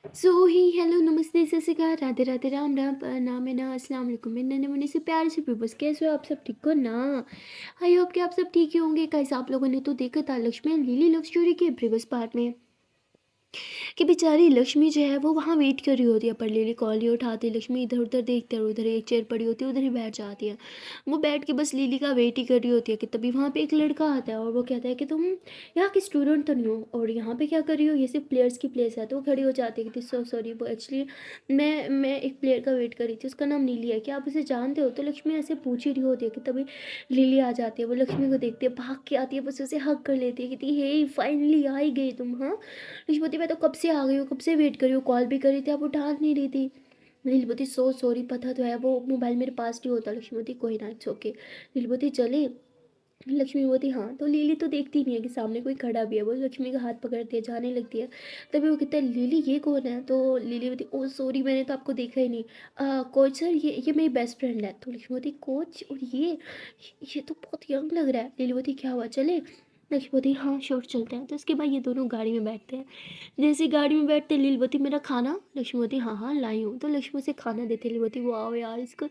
सो ही hello नमस्ते सत श्री अकाल राधे राधे राम राम नाम है ना अस्सलाम वालेकुम मेरे नन्हे मुन्ने से प्यार से पीपल्स कैसे हो आप सब ठीक हो ना। आई होप कि आप सब ठीक ही होंगे। कैसे आप लोगों ने तो देखा था Lakshmi and lily love story के प्रीवियस पार्ट में कि बेचारी लक्ष्मी जो है वो वहाँ वेट कर रही होती है पर लिली कॉल ही उठाती। लक्ष्मी इधर उधर देखते हैं, उधर एक चेयर पड़ी होती है, उधर ही बैठ जाती है। वो बैठ के बस लिली का वेट ही कर रही होती है कि तभी वहाँ पे एक लड़का आता है और वो कहता है कि तुम यहाँ की स्टूडेंट तो नहीं हो और यहाँ पे क्या कर रही हो, ये सिर्फ प्लेयर्स की प्लेस है। तो वो खड़ी हो जाती है कि सो सॉरी, वो एक्चुअली मैं एक प्लेयर का वेट कर रही थी, उसका नाम नीली है, क्या आप उसे जानते हो। तो लक्ष्मी ऐसे पूछ ही रही होती है कि तभी लिली आ जाती है। वो लक्ष्मी को देखती है, भाग के आती है, बस उसे हक कर लेती है कि हे फाइनली आ ही गई तुम। हाँ ऋषभती, मैं तो कब से आ गई हूँ, कब से वेट कर रही हूँ, कॉल भी करी थी आप उठा नहीं रही थी। नीलबती सो सॉरी, पता तो है वो मोबाइल मेरे पास नहीं होता। लक्ष्मीवती कोई ना, इट्स ओके। नीलबती चले। लक्ष्मीवती हाँ, तो लिली तो देखती नहीं है कि सामने कोई खड़ा भी है। वो लक्ष्मी का हाथ पकड़ती है, जाने लगती है। तभी वो कहता है लिली ये कौन है। तो लिली बोलती ओ सॉरी, मैंने तो आपको देखा ही नहीं। कोच सर, ये मेरी बेस्ट फ्रेंड है। तो लक्ष्मीवती कोच, और ये तो बहुत यंग लग रहा है। लिली बोलती क्या हुआ, चले। लक्ष्मीवती हाँ श्योर चलते हैं। तो इसके बाद ये दोनों गाड़ी में बैठते हैं। जैसे गाड़ी में बैठते लीलवती मेरा खाना। लक्ष्मीवती हाँ हाँ लाई हूँ। तो लक्ष्मी से खाना देते लीलवती, वाह यार इसको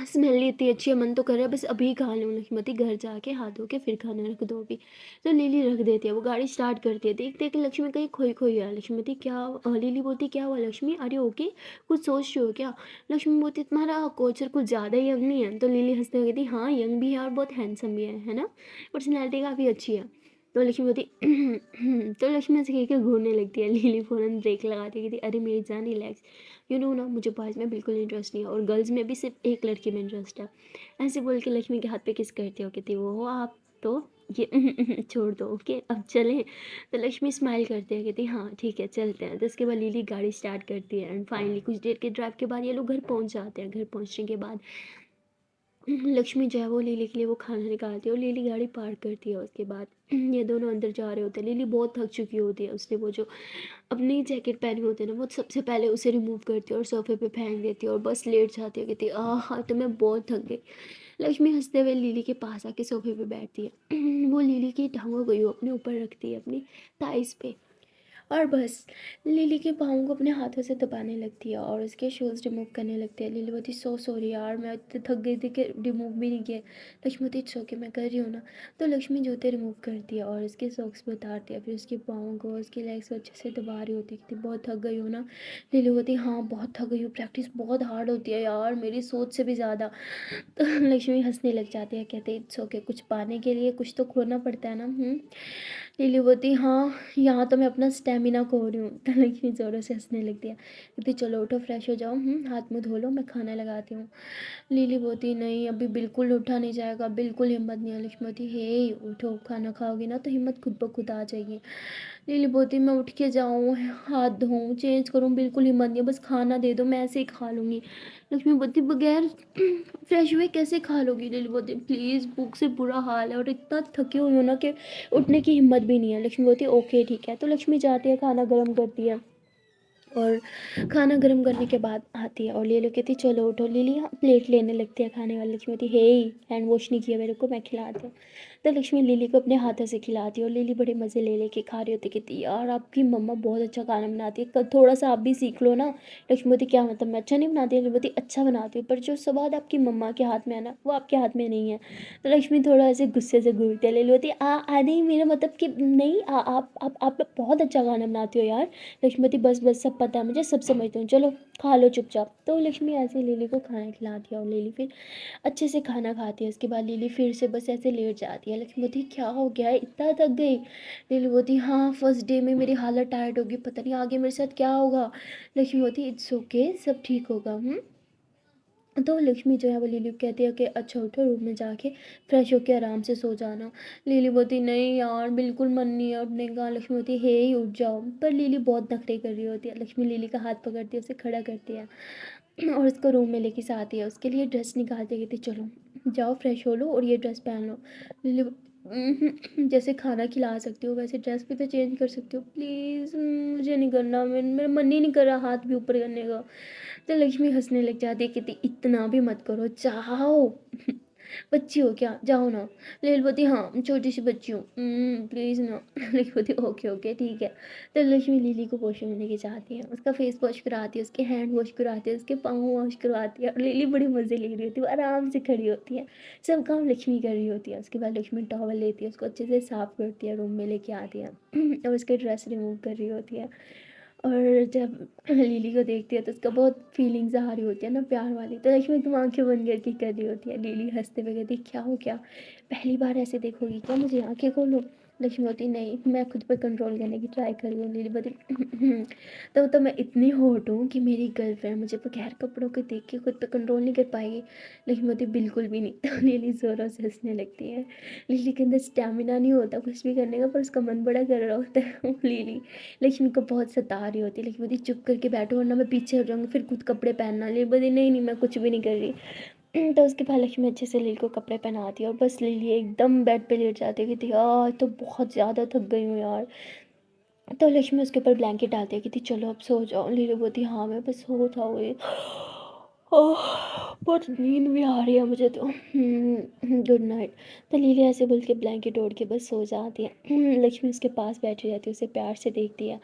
स्मेल इतनी अच्छी है, मन तो कर रहा है बस अभी खा लूँ। लक्ष्मीवती घर जाके हाथ धो के फिर खाना रख दो अभी। तो लिली रख देती है, वो गाड़ी स्टार्ट करती है। देखते कि लक्ष्मी कहीं खोई खोई है। लक्ष्मीवती क्या, लिली बोलती क्या हुआ लक्ष्मी, अरे ओके, कुछ सोच रही हो क्या। लक्ष्मी बोलती तुम्हारा कोचर कुछ ज़्यादा यंग नहीं है। तो लिली हंसते हुए कहती हाँ यंग भी है और बहुत हैंडसम भी है ना, पर्सनैलिटी काफ़ी अच्छी है। तो लक्ष्मी बोलती तो लक्ष्मी ऐसे कह के घूरने लगती है। लिली फ़ौरन ब्रेक लगाती है, कहती अरे मेरी जान रिलैक्स, यू नो ना मुझे बॉयज़ में बिल्कुल इंटरेस्ट नहीं है और गर्ल्स में भी सिर्फ एक लड़की में इंटरेस्ट है। ऐसे बोल के लक्ष्मी के हाथ पे किस करती हो, कहती वो हो आप तो ये छोड़ दो ओके अब चलें। तो लक्ष्मी स्माइल करती है, कहती हाँ ठीक है चलते हैं। तो उसके बाद लिली गाड़ी स्टार्ट करती है एंड फाइनली कुछ देर के ड्राइव के बाद ये लोग घर पहुंच जाते हैं। घर पहुंचने के बाद लक्ष्मी जो है वो लिली के लिए वो खाना निकालती है और लिली गाड़ी पार्क करती है। उसके बाद ये दोनों अंदर जा रहे होते हैं। लिली बहुत थक चुकी होती है, उसने वो जो अपनी जैकेट पहनी होती है ना, वो सबसे पहले उसे रिमूव करती है और सोफे पे फेंक देती है और बस लेट जाती है, कहती है हाँ तो मैं बहुत थक गई। लक्ष्मी हंसते हुए लिली के पास आके सोफे पे बैठती है। वो लिली की टांगों को यूँ अपने ऊपर रखती है, अपनी थाइस पे, और बस लिली के पाँव को अपने हाथों से दबाने लगती है और उसके शूज़ रिमूव करने लगती है। लिली बोलती सो सॉरी यार, मैं इतनी थक गई थी कि रिमूव भी नहीं किए। लक्ष्मी बोलती इट्स ओके, मैं कर रही हूँ ना। तो लक्ष्मी जूते रिमूव करती है और उसके सॉक्स भी उतारती है, फिर उसके पाँव को, उसकी लेग्स को अच्छे से दबा रही होती है कि बहुत थक गई हो ना। लिली बोलती हाँ बहुत थक गई हूँ, प्रैक्टिस बहुत हार्ड होती है यार, मेरी सोच से भी ज़्यादा। तो लक्ष्मी हंसने लग जाती है, कहते इट्स ओके, कुछ पाने के लिए कुछ तो खोना पड़ता है ना। लिली बोलती हाँ यहाँ तो मैं अपना स्टेमिना खो रही हूँ। तो लक्ष्मी ज़ोरों से हंसने लगती है, कहती चलो उठो फ्रेश हो जाओ, हाथ मुँह धो लो, मैं खाना लगाती हूँ। लिली बोलती नहीं अभी बिल्कुल उठा नहीं जाएगा, बिल्कुल हिम्मत नहीं है। लक्ष्मी बोलती हे उठो, खाना खाओगी ना तो हिम्मत खुद ब खुद आ जाएगी। लिली बोलती मैं उठ के जाऊँ, हाथ धोऊँ, चेंज करूँ, बिल्कुल हिम्मत नहीं है, बस खाना दे दो मैं ऐसे ही खा लूँगी। लक्ष्मी बोलती बगैर फ्रेश हुए कैसे खा लोगी। लिली बोलती प्लीज़ भूख से बुरा हाल है और इतना थकी हुई हो ना कि उठने की हिम्मत भी नहीं है। लक्ष्मी बोलती ओके ठीक है। तो लक्ष्मी जाती है, खाना गर्म करती है और खाना गर्म करने के बाद आती है और लिली कहती चलो उठो। लिली प्लेट लेने लगती है खाने वाली। लक्ष्मी कहती हे हैंड वॉश नहीं किया मेरे को, मैं खिलाती हूँ। तो लक्ष्मी लिली को अपने हाथों से खिलाती है और लिली बड़े मज़े ले लेके खा रही होती, कहती यार आपकी मम्मा बहुत अच्छा खाना बनाती है, थोड़ा सा आप भी सीख लो ना। लक्ष्मी बोलती क्या मतलब मैं अच्छा नहीं बनाती। लिली बोलती अच्छा बनाती हूँ पर जो स्वाद आपकी मम्मा के हाथ में है ना वो आपके हाथ में नहीं है। तो लक्ष्मी थोड़ा ऐसे गुस्से से घूरती है। लिली बोलती आ नहीं, मेरा मतलब कि नहीं, आप बहुत अच्छा खाना बनाती हो यार। लक्ष्मीवती बस बस सब पता है मुझे, सब समझती हूँ, चलो खा लो चुपचाप। तो लक्ष्मी ऐसे लिली को खाना खिलाती है और लिली फिर अच्छे से खाना खाती है। उसके बाद लिली फिर से बस ऐसे लेट जाती है। लक्ष्मी बोलती क्या हो गया है, इतना थक गई। लिली बोलती हाँ फर्स्ट डे में मेरी हालत टायर्ड होगी, पता नहीं आगे मेरे साथ क्या होगा। लक्ष्मी बोलती इट्स ओके, सब ठीक होगा। तो लक्ष्मी जो है वो लिली को कहती है कि अच्छा उठो, रूम में जाके फ्रेश होके आराम से सो जाना। लिली बोलती नहीं यार बिल्कुल मन नहीं है उठने का। लक्ष्मी बोलती हे ही उठ जाओ, पर लिली बहुत नखरे कर रही होती है। लक्ष्मी लिली का हाथ पकड़ती है, उसे खड़ा करती है और उसको रूम में लेके आती है। उसके लिए ड्रेस निकालती है, कहती चलो जाओ फ्रेश हो लो और ये ड्रेस पहन लो। लिली जैसे खाना खिला सकती हो वैसे ड्रेस भी तो चेंज कर सकती हो प्लीज़। मुझे नहीं करना, मेरा मन ही नहीं कर रहा हाथ भी ऊपर करने का। तो लक्ष्मी हंसने लग जाती है, कहती इतना भी मत करो, जाओ। बच्ची हो क्या? जाओ ना। लीली बोलती हाँ, छोटी-सी बच्ची हूँ। प्लीज़ ना। लिली बोलती ओके, ओके ठीक है। तो लक्ष्मी लिली को वॉशरूम में लेके जाती है, उसका फेस वॉश कराती है, उसके हैंड वॉश कराती है, उसके पाँव वॉश करवाती है और लिली बड़े मज़े ले रही होती है, वो आराम से खड़ी होती है। सब काम लक्ष्मी कर रही होती है। उसके बाद लक्ष्मी टॉवल लेती है, उसको अच्छे से साफ करती है, रूम में लेके आती है और उसके ड्रेस रिमूव कर रही होती है। और जब लिली को देखती है तो उसका बहुत फीलिंग्स आ रही होती है ना, प्यार वाली। तो लक्ष्मी एकदम आँखें बंद करके कर रही होती है। लिली हँसते हुए कहती है, "क्या हो गया? पहली बार ऐसे देखोगी क्या मुझे? आँखें खोलो।" लक्ष्मी बोलती, "नहीं, मैं खुद पे कंट्रोल करने की ट्राई कर रही हूँ।" लिली बोलती, तो मैं इतनी हॉट हूँ कि मेरी गर्लफ्रेंड मुझे बगैर कपड़ों के देख के खुद पे कंट्रोल नहीं कर पाएगी?" लक्ष्मी बोलती, "बिल्कुल भी नहीं।" तो लिली ज़ोरों से हँसने लगती है। लिली के अंदर स्टैमिना नहीं होता कुछ भी करने का, पर उसका मन बड़ा कर रहा होता है। लिली लक्ष्मी को बहुत सता रही होती है। लक्ष्मी बोलती, "चुप करके बैठो वरना मैं पीछे हट जाऊँगी, फिर खुद कपड़े पहनना।" लिली बोलती, "नहीं, नहीं मैं कुछ भी नहीं कर रही।" तो उसके बाद लक्ष्मी अच्छे से लिली को कपड़े पहनाती है और बस लिली एकदम बेड पे लेट जाती है, कहती है, आज तो बहुत ज़्यादा थक गई हूँ यार। तो लक्ष्मी उसके ऊपर ब्लैंकेट डालती है, कहती, "चलो अब सो जाओ।" लिली बोलती, "हाँ मैं बस सो जाऊँगी।" ओह! बहुत नींद भी आ रही है मुझे तो। Good night. तो लिली ऐसे बोल के ब्लैंकेट ओढ़ के बस सो जाती है। लक्ष्मी उसके पास बैठी रहती है, उसे प्यार से देखती है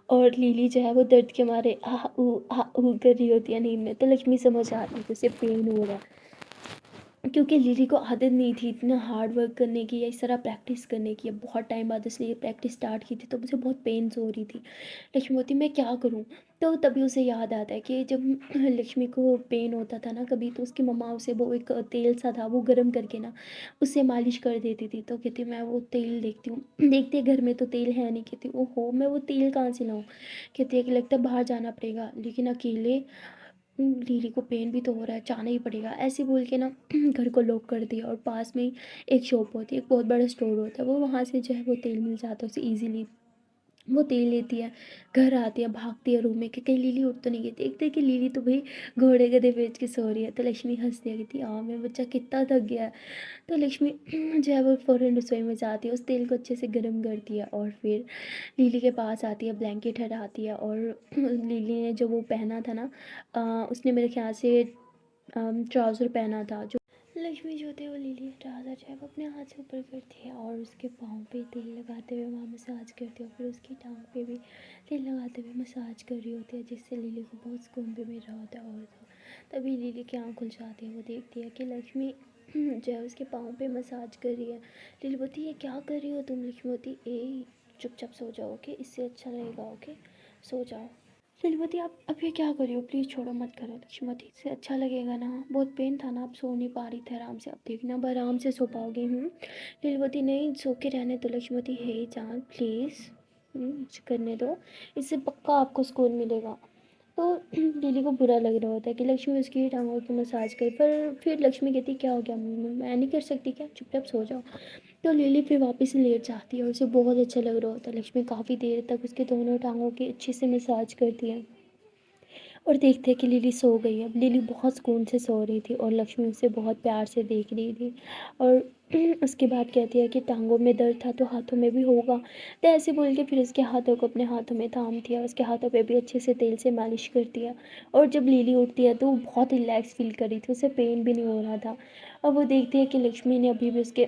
और लिली जो है वो दर्द के मारे आह ऊह कर रही होती है नींद में। तो लक्ष्मी समझ आती है कि उसे पेन हो रहा है। क्योंकि लिली को आदत नहीं थी इतना हार्ड वर्क करने की या इस तरह प्रैक्टिस करने की। अब बहुत टाइम बाद इसलिए ये प्रैक्टिस स्टार्ट की थी तो मुझे बहुत पेन्स हो रही थी। लक्ष्मी बोलती, "मैं क्या करूँ?" तो तभी उसे याद आता है कि जब लक्ष्मी को पेन होता था ना कभी, तो उसकी मम्मा उसे वो एक तेल सा था वो गर्म करके ना उससे मालिश कर देती थी। तो कहती, "मैं वो तेल देखती हूँ, देखती है घर में तो तेल है नहीं।" कहती, "ओहो मैं वो तेल कहाँ से लाऊँ?" कहती है कि लगता है बाहर जाना पड़ेगा, लेकिन अकेले दीदी को पेन भी तो हो रहा है, जाना ही पड़ेगा। ऐसे बोल के ना घर को लॉक कर दिया और पास में ही एक शॉप होती है, एक बहुत बड़ा स्टोर होता है, वो वहाँ से जो है वो तेल मिल जाता है उसे ईज़िली। वो तेल लेती है, घर आती है, भागती है रूम में कि कहीं लिली उठ तो नहीं गई। देखते हैं कि लिली तो भई घोड़े गधे बेच के सो रही है। तो लक्ष्मी हँसती है, कहती है, "हाँ, मेरा बच्चा कितना थक गया है।" तो लक्ष्मी जो है वो फ़ौरन रसोई में जाती है, उस तेल को अच्छे से गर्म करती है और फिर लिली के पास आती है, ब्लैंकेट हटाती है और लिली ने जो वो पहना था ना उसने मेरे ख़्याल से ट्राउज़र पहना था जो लक्ष्मी जो होती है वो लिली ट्राउज़र जो है वो अपने हाथ से ऊपर करती है और उसके पाँव पे तेल लगाते हुए वहाँ मसाज करती है और फिर उसकी टांग पे भी तेल लगाते हुए मसाज कर रही होती है, जिससे लिली को बहुत सुकून भी मिल रहा होता है। और तो तभी लिली की आँख खुल जाती है, वो देखती है कि लक्ष्मी जो है उसके पाँव पे मसाज कर रही है। लिली बोलती है, "ये क्या कर रही हो तुम?" लक्ष्मी बोलती, "ए चुपचाप सो जाओ, ओके, इससे अच्छा रहेगा, ओके, सो जाओ।" लीलावती, आप अब ये क्या कर रही हो? प्लीज़ छोड़ो, मत करो। लक्ष्मीवती, इससे अच्छा लगेगा ना? बहुत पेन था ना, आप सो नहीं पा रही थी आराम से। अब देखना अब आराम से सो पाओगी। लीलावती, नहीं सो के रहने दो। लक्ष्मीवती, हे जान प्लीज़ करने दो, इससे पक्का आपको सुकून मिलेगा। तो लिली को बुरा लग रहा होता है कि लक्ष्मी उसकी टांगों की मसाज करे, पर फिर लक्ष्मी कहती, "क्या हो गया मम्मी, मैं नहीं कर सकती क्या? चुपचाप सो जाओ।" तो लिली फिर वापस से लेट जाती है और उसे बहुत अच्छा लग रहा होता है। लक्ष्मी काफ़ी देर तक उसके दोनों टांगों की अच्छे से मसाज करती है और देखते हैं कि लिली सो गई है। अब लिली बहुत सुकून से सो रही थी और लक्ष्मी उसे बहुत प्यार से देख रही थी और उसके बाद कहती है कि टांगों में दर्द था तो हाथों में भी होगा। तो ऐसे बोल के फिर उसके हाथों को अपने हाथों में थामती है, उसके हाथों पे भी अच्छे से तेल से मालिश करती है और जब लिली उठती है तो वो बहुत रिलैक्स फील कर रही थी, उसे पेन भी नहीं हो रहा था। अब वो देखती है कि लक्ष्मी ने अभी भी उसके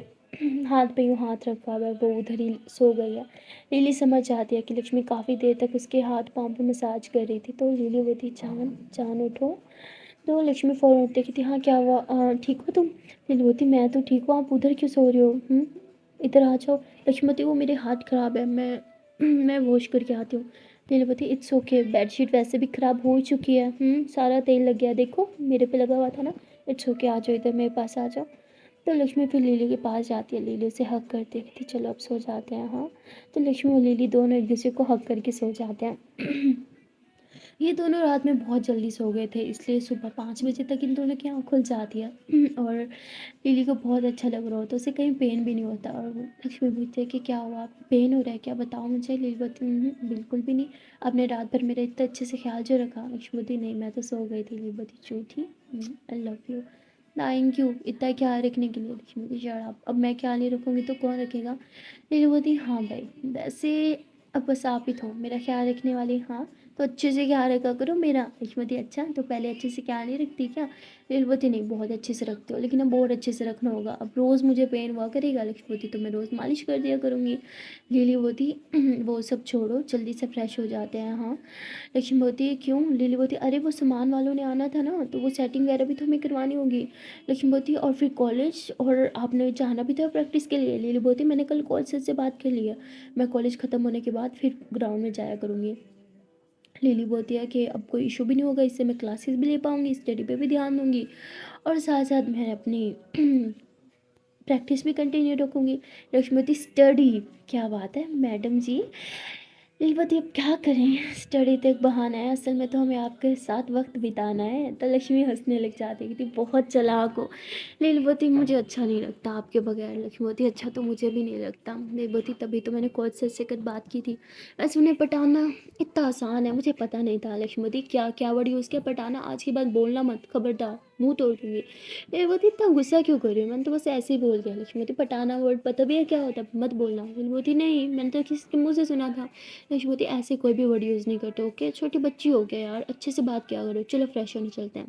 हाथ पे यूँ हाथ रखा हुआ है, वो उधर ही सो गई है। लिली समझ जाती है कि लक्ष्मी काफ़ी देर तक उसके हाथ पाँव पे मसाज कर रही थी। तो लिली बोलती, "जान, जान उठो।" तो लक्ष्मी फ़ौरन उठती है, कहती, "हाँ क्या हुआ? ठीक हो तुम?" लिली बोलती, "मैं तो ठीक हूँ, आप उधर क्यों सो रहे हो? इधर आ जाओ।" लक्ष्मी बोलती, "वो मेरे हाथ ख़राब है, मैं मैं वॉश करके आती हूँ।" लिली बोलती, "इट्स ओके, बेडशीट वैसे भी ख़राब हो ही चुकी है। सारा तेल लग गया है, देखो मेरे पे लगा हुआ था ना। इट्स ओके, आ जाओ इधर मेरे पास आ जाओ।" तो लक्ष्मी फिर लिली के पास जाती है, लिली उसे हग करती है, कहती, "चलो अब सो जाते हैं।" हाँ, तो लक्ष्मी और लिली दोनों एक दूसरे को हग करके सो जाते हैं। ये दोनों रात में बहुत जल्दी सो गए थे, इसलिए सुबह 5 बजे तक इन दोनों की आँख खुल जाती है। और लिली को बहुत अच्छा लग रहा होता है, उसे कहीं पेन भी नहीं होता और वो लक्ष्मी पूछती है कि क्या हुआ, पेन हो रहा है क्या, बताओ मुझे। लिली बोलती, बिल्कुल भी नहीं, आपने रात भर मेरा इतना अच्छे से ख्याल जो रखा।" लक्ष्मी बोलती, "नहीं मैं तो सो गई थी।" लिली बोलती, "झूठी, आई लव यू, थैंक यू इतना ख्याल रखने के लिए।" लक्ष्मी बोलती, "शट अप, अब मैं ख्याल नहीं रखूँगी तो कौन रखेगा?" लिली बोलती, "हाँ भाई, वैसे अब बस आप ही तो मेरा ख्याल रखने वाली, हाँ, तो अच्छे से ख्याल रखा करो मेरा। लक्ष्मती अच्छा, तो पहले अच्छे से ख्याल नहीं रखती क्या? लीलवती नहीं, बहुत अच्छे से रखते हो, लेकिन अब और अच्छे से रखना होगा। अब रोज़ मुझे पेन हुआ करेगा लक्ष्मती, तो मैं रोज़ मालिश कर दिया करूँगी। लीलीवती वो सब छोड़ो, जल्दी से फ्रेश हो जाते हैं। हाँ लक्ष्मीवती, क्यों लीलीवती? अरे वो सामान वालों ने आना था ना, तो वो सेटिंग वगैरह भी तो हमें करवानी होगी लक्ष्मीवती, और फिर कॉलेज, और आपने जाना भी था प्रैक्टिस के लिए। लीलीवती मैंने कल कॉलेज सर से बात कर लिया, मैं कॉलेज ख़त्म होने के बाद फिर ग्राउंड में जाया करूँगी। लिली बोलती है कि अब कोई इशू भी नहीं होगा, इससे मैं क्लासेस भी ले पाऊँगी, स्टडी पे भी ध्यान दूँगी, और साथ साथ मैं अपनी प्रैक्टिस भी कंटिन्यू रखूँगी। लक्ष्मीवती स्टडी, क्या बात है मैडम जी। लीलवती अब क्या करें, स्टडी तो एक बहाना है, असल में तो हमें आपके साथ वक्त बिताना है। तो लक्ष्मी हंसने लग जाती थी, बहुत चालाक हो लीलवती, मुझे अच्छा नहीं लगता आपके बगैर। लक्ष्मीवती अच्छा तो मुझे भी नहीं लगता लीलवती, तभी तो मैंने कोच सर से कल बात की थी। वैसे उन्हें पटाना इतना आसान है, मुझे पता नहीं था लक्ष्मीवती, क्या क्या वर्ड यूज़ किया पटाना, आज के बाद बोलना मत, खबरदार मुंह तोड़ दूंगी। लीलवती इतना गुस्सा क्यों कर रही हो, मैंने तो बस ऐसे ही बोल दिया। लक्ष्मीवती पटाना वर्ड पता भी है क्या होता है, मत बोलना। लीलवती नहीं, मैंने तो किसके मुँह से सुना था। लक्ष्मीवती ऐसे कोई भी वर्ड यूज़ नहीं करते, ओके छोटी बच्ची हो गया यार, अच्छे से बात क्या करो, चलो फ्रेश होने चलते हैं।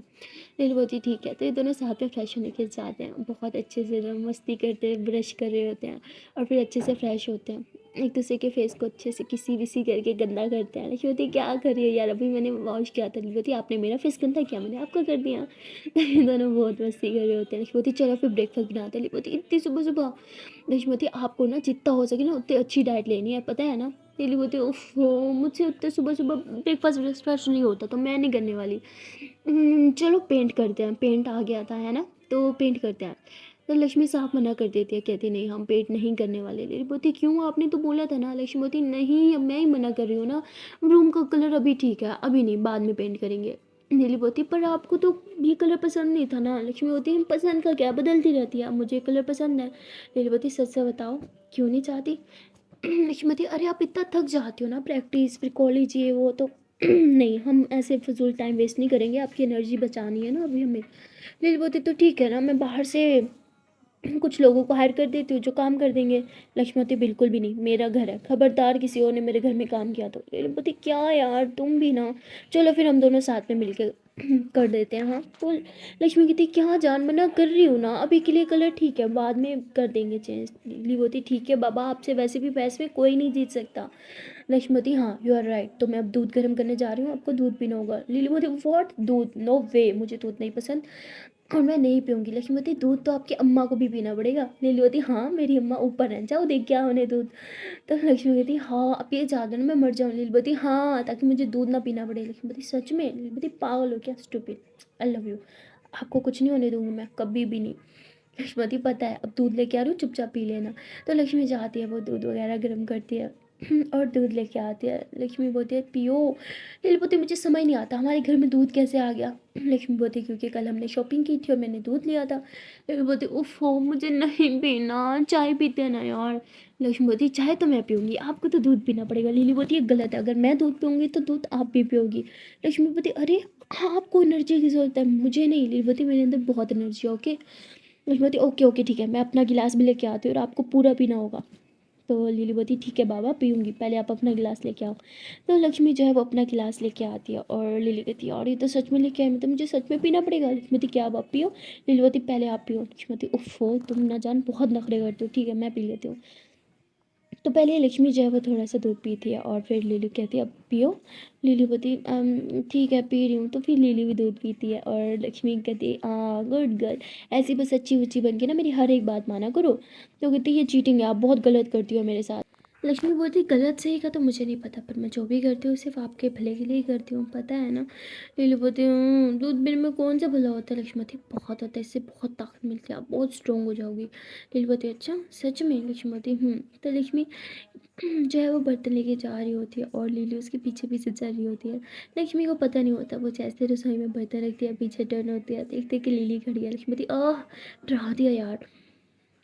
लीलवती ठीक है, तो ये दोनों साथ में फ्रेश होने के जाते हैं, बहुत अच्छे से एकदम मस्ती करते हैं, ब्रश कर रहे होते हैं, और फिर अच्छे से फ्रेश होते हैं, एक दूसरे के फेस को अच्छे से किसी विसी करके गंदा करते हैं। लक्ष्मीवती क्या कर रही है यार, अभी मैंने वॉश किया था। लक्ष्मीवती आपने मेरा फेस गंदा किया, मैंने आपका कर दिया। तो ये दोनों बहुत मस्ती कर रहे होते हैं। लक्ष्मीवती चलो फिर ब्रेकफास्ट बनाते हैं। लक्ष्मीवती इतनी सुबह सुबह? लक्ष्मीवती आपको ना जितना हो सके ना उतनी अच्छी डाइट लेनी है, पता है ना। डेली बोलती उफ मुझसे उतने सुबह सुबह ब्रेकफास्ट ब्रेकफास्ट नहीं होता, तो मैं नहीं करने वाली। चलो पेंट करते हैं, पेंट आ गया था है ना, तो पेंट करते हैं। तो लक्ष्मी साहब मना कर देती है, कहती नहीं हम पेंट नहीं करने वाले। डेली बोलती क्यों, आपने तो बोला था ना। लक्ष्मी बोलती नहीं, अब मैं ही मना कर रही हूँ ना, रूम का कलर अभी ठीक है, अभी नहीं, बाद में पेंट करेंगे। नीली बोलती पर आपको तो ये कलर पसंद नहीं था ना। लक्ष्मी बोलती पसंद का क्या, बदलती रहती है, अब मुझे कलर पसंद है। नीली बोलती सच से बताओ क्यों नहीं चाहती। लक्ष्मती अरे आप इतना थक जाती हो ना, प्रैक्टिस फिर कॉलेज ये वो, तो नहीं हम ऐसे फजूल टाइम वेस्ट नहीं करेंगे, आपकी एनर्जी बचानी है ना अभी हमें। लील बोती तो ठीक है ना, मैं बाहर से कुछ लोगों को हायर कर देती हूँ जो काम कर देंगे। लक्ष्मती बिल्कुल भी नहीं, मेरा घर है, खबरदार किसी और ने मेरे घर में काम किया तो। लीलवती क्या यार तुम भी ना, चलो फिर हम दोनों साथ में मिलकर कर देते हैं। हाँ तो लक्ष्मी कहती क्या जान, मना कर रही हूँ ना, अभी के लिए कलर ठीक है, बाद में कर देंगे चेंज। लीलवती ठीक है बाबा, आपसे वैसे भी बहस में कोई नहीं जीत सकता। लक्ष्मती हाँ यू आर राइट, तो मैं अब दूध गर्म करने जा रही हूँ, आपको दूध पीना होगा। लीलवती व्हाट, दूध, नो वे, मुझे दूध नहीं पसंद और मैं नहीं पीऊँगी। लक्ष्मीवती दूध तो आपकी अम्मा को भी पीना पड़ेगा। लीलवती हाँ मेरी अम्मा ऊपर है, जाओ देख क्या उन्हें दूध। तो लक्ष्मीवती हाँ अब ये ज़्यादा ना मैं मर जाऊँ। लीलवती हाँ ताकि मुझे दूध ना पीना पड़े। लक्ष्मीवती सच में? लीलवती पागल हो क्या, स्टूपिड, आई लव यू, आपको कुछ नहीं होने दूंगी मैं, कभी भी नहीं। लक्ष्मीवती पता है, अब दूध लेके आ रही हूँ, चुपचाप पी लेना। तो लक्ष्मी जाती है, वो दूध वगैरह गर्म करती है और दूध लेके आती है। लक्ष्मी बोलती है पियो। लील बोलती मुझे समझ नहीं आता हमारे घर में दूध कैसे आ गया। लक्ष्मी बोलती क्योंकि कल हमने शॉपिंग की थी और मैंने दूध लिया था। लक्ष्मी बोलती उफ हो मुझे नहीं पीना, चाय पीते हैं ना यार। लक्ष्मी बोलती चाय तो मैं पीऊँगी, आपको तो दूध पीना पड़ेगा। लीली बोलती ये गलत है, अगर मैं दूध पीऊँगी तो दूध आप भी पियोगी। लक्ष्मी बोलती अरे हाँ आपको एनर्जी की ज़रूरत है, मुझे नहीं। लीली बोलती मेरे अंदर बहुत एनर्जी है, ओके। लक्ष्मीवती ओके ओके ठीक है, मैं अपना गिलास भी लेके आती हूँ और आपको पूरा पीना होगा। तो लीलीवती ठीक है बाबा पीऊँगी, पहले आप अपना गिलास लेके आओ। तो लक्ष्मी जो है वो अपना गिलास लेके आती है और लिली कहती है और ये तो सच में लेके आई, मतलब मुझे सच में पीना पड़ेगा। लक्ष्मीवती क्या अब आप पियो। लीलीवती पहले आप पियो। लक्ष्मीवती उफ हो तुम ना जान बहुत नखरे करते हो, ठीक है मैं पी लेती हूँ। तो पहले लक्ष्मी जो है वो थोड़ा सा दूध पीती है और फिर लिली कहती है अब पियो। लिली बोती ठीक है पी रही हूँ, तो फिर लिली भी दूध पीती है और लक्ष्मी कहती है गुड गर्ल, ऐसी बस अच्छी उच्ची बन के ना मेरी हर एक बात माना करो। तो कहती है ये चीटिंग है, आप बहुत गलत करती हो मेरे साथ। लक्ष्मी बोलती गलत सही का तो मुझे नहीं पता, पर मैं जो भी करती हूँ सिर्फ आपके भले के लिए ही करती हूँ, पता है ना। लिली बोलती दूध पीने में कौन सा भला होता है। लक्ष्मी बोलती बहुत होता है, इससे बहुत ताकत मिलती है, आप बहुत स्ट्रोंग हो जाओगी। लिली बोलती अच्छा सच में। लक्ष्मी बोलती तो लक्ष्मी जो है वो बर्तन लेके जा रही होती है और लिली उसके पीछे पीछे चल रही होती है। लक्ष्मी को पता नहीं होता, वो जैसे रसोई में बर्तन रखती है पीछे टर्न होती है, देखते कि लिली खड़ी है। लक्ष्मी बोलती डरा दिया यार।